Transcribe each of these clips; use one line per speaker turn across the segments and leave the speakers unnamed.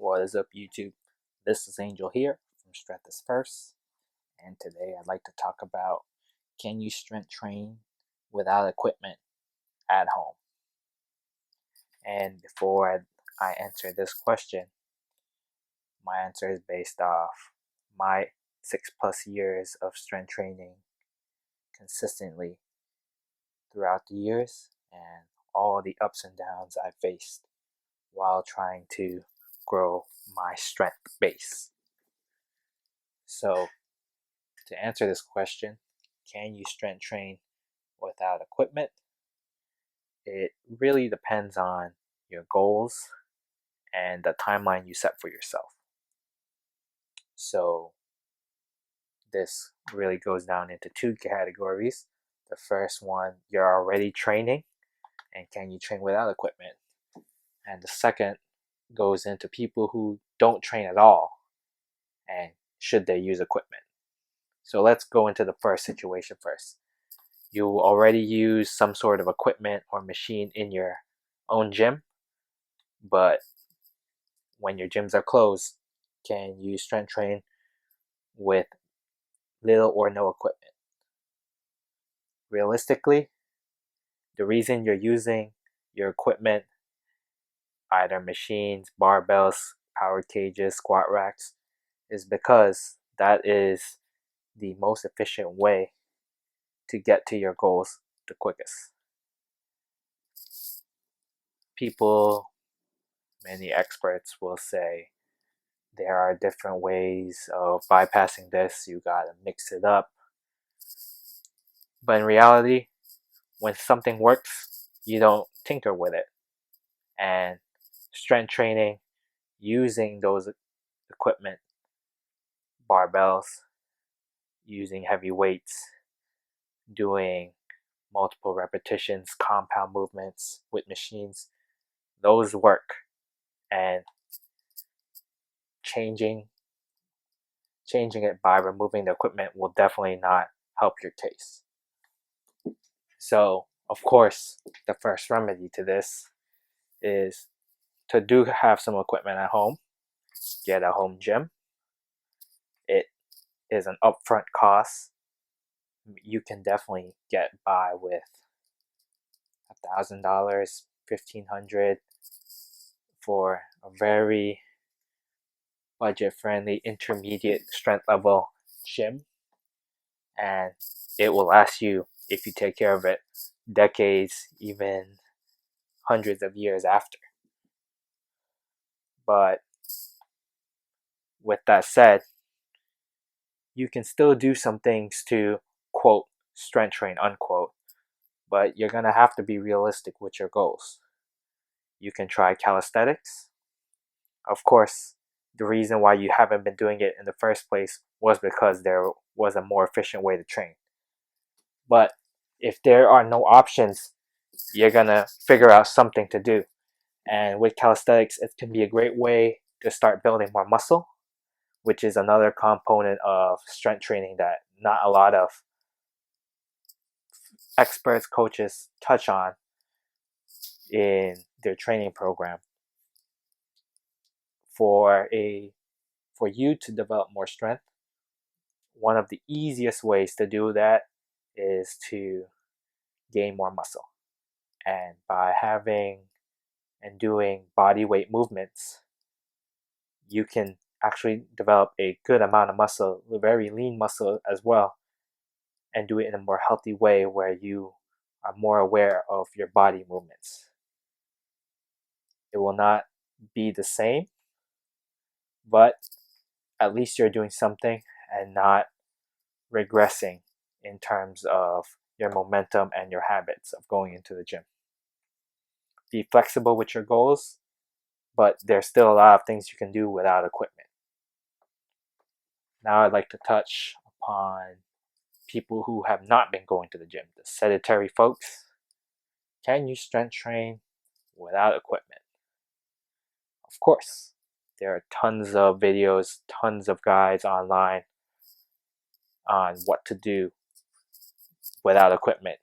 What is up, YouTube? This is Angel here from Strengthisfirst, and today I'd like to talk about, can you strength train without equipment at home? And before I answer this question, my answer is based off my 6+ years of strength training consistently throughout the years and all the ups and downs I faced while trying to grow my strength base. So, to answer this question, can you strength train without equipment? It really depends on your goals and the timeline you set for yourself. So, this really goes down into two categories. The first one, you're already training, and can you train without equipment? And the second goes into people who don't train at all, and should they use equipment? So let's go into the first situation first. You already use some sort of equipment or machine in your own gym, but when your gyms are closed, can you strength train with little or no equipment? Realistically, the reason you're using your equipment, either machines, barbells, power cages, squat racks, is because that is the most efficient way to get to your goals the quickest. Many experts will say there are different ways of bypassing this. You gotta mix it up. But in reality, when something works, you don't tinker with it. And strength training using those equipment, barbells, using heavy weights, doing multiple repetitions, compound movements with machines, those work. And changing it by removing the equipment will definitely not help your case. So, of course, the first remedy to this is to do have some equipment at home. Get a home gym. It is an upfront cost. You can definitely get by with $1,000, $1,500 for a very budget-friendly intermediate strength level gym, and it will last you, if you take care of it, decades, even hundreds of years after. But with that said, you can still do some things to, quote, strength train, unquote, but you're going to have to be realistic with your goals. You can try calisthenics. Of course, the reason why you haven't been doing it in the first place was because there was a more efficient way to train. But if there are no options, you're going to figure out something to do. And with calisthenics, it can be a great way to start building more muscle, which is another component of strength training that not a lot of experts, coaches touch on in their training program. For you to develop more strength, one of the easiest ways to do that is to gain more muscle. And by having and doing body weight movements, you can actually develop a good amount of muscle, very lean muscle as well, and do it in a more healthy way where you are more aware of your body movements. It will not be the same, but at least you're doing something and not regressing in terms of your momentum and your habits of going into the gym. Be flexible with your goals, but there's still a lot of things you can do without equipment. Now I'd like to touch upon people who have not been going to the gym, the sedentary folks. Can you strength train without equipment? Of course, there are tons of videos, tons of guides online on what to do without equipment.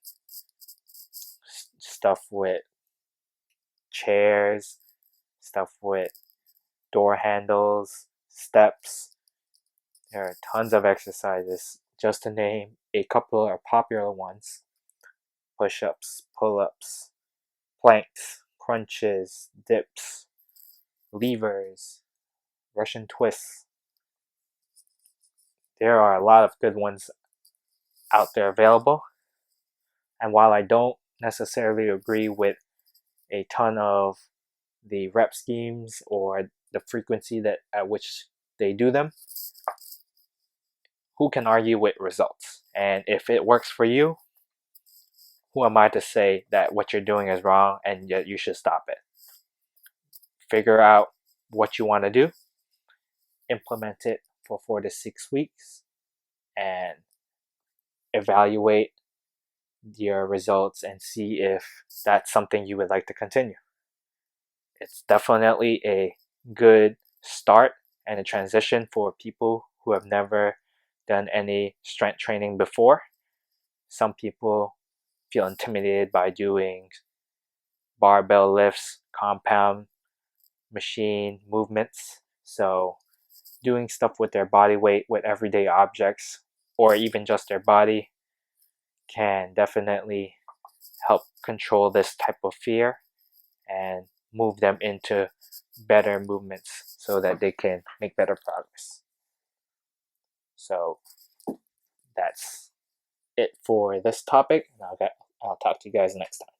Stuff with chairs, stuff with door handles, steps. There are tons of exercises. Just to name a couple of popular ones: push-ups, pull-ups, planks, crunches, dips, levers, Russian twists. There are a lot of good ones out there available. And while I don't necessarily agree with a ton of the rep schemes or the frequency at which they do them, who can argue with results? And if it works for you, who am I to say that what you're doing is wrong and yet you should stop it? Figure out what you want to do, implement it for 4 to 6 weeks, and evaluate your results and see if that's something you would like to continue. It's definitely a good start and a transition for people who have never done any strength training before. Some people feel intimidated by doing barbell lifts, compound machine movements. So doing stuff with their body weight, with everyday objects, or even just their body can definitely help control this type of fear and move them into better movements so that they can make better progress. So that's it for this topic. I'll talk to you guys next time.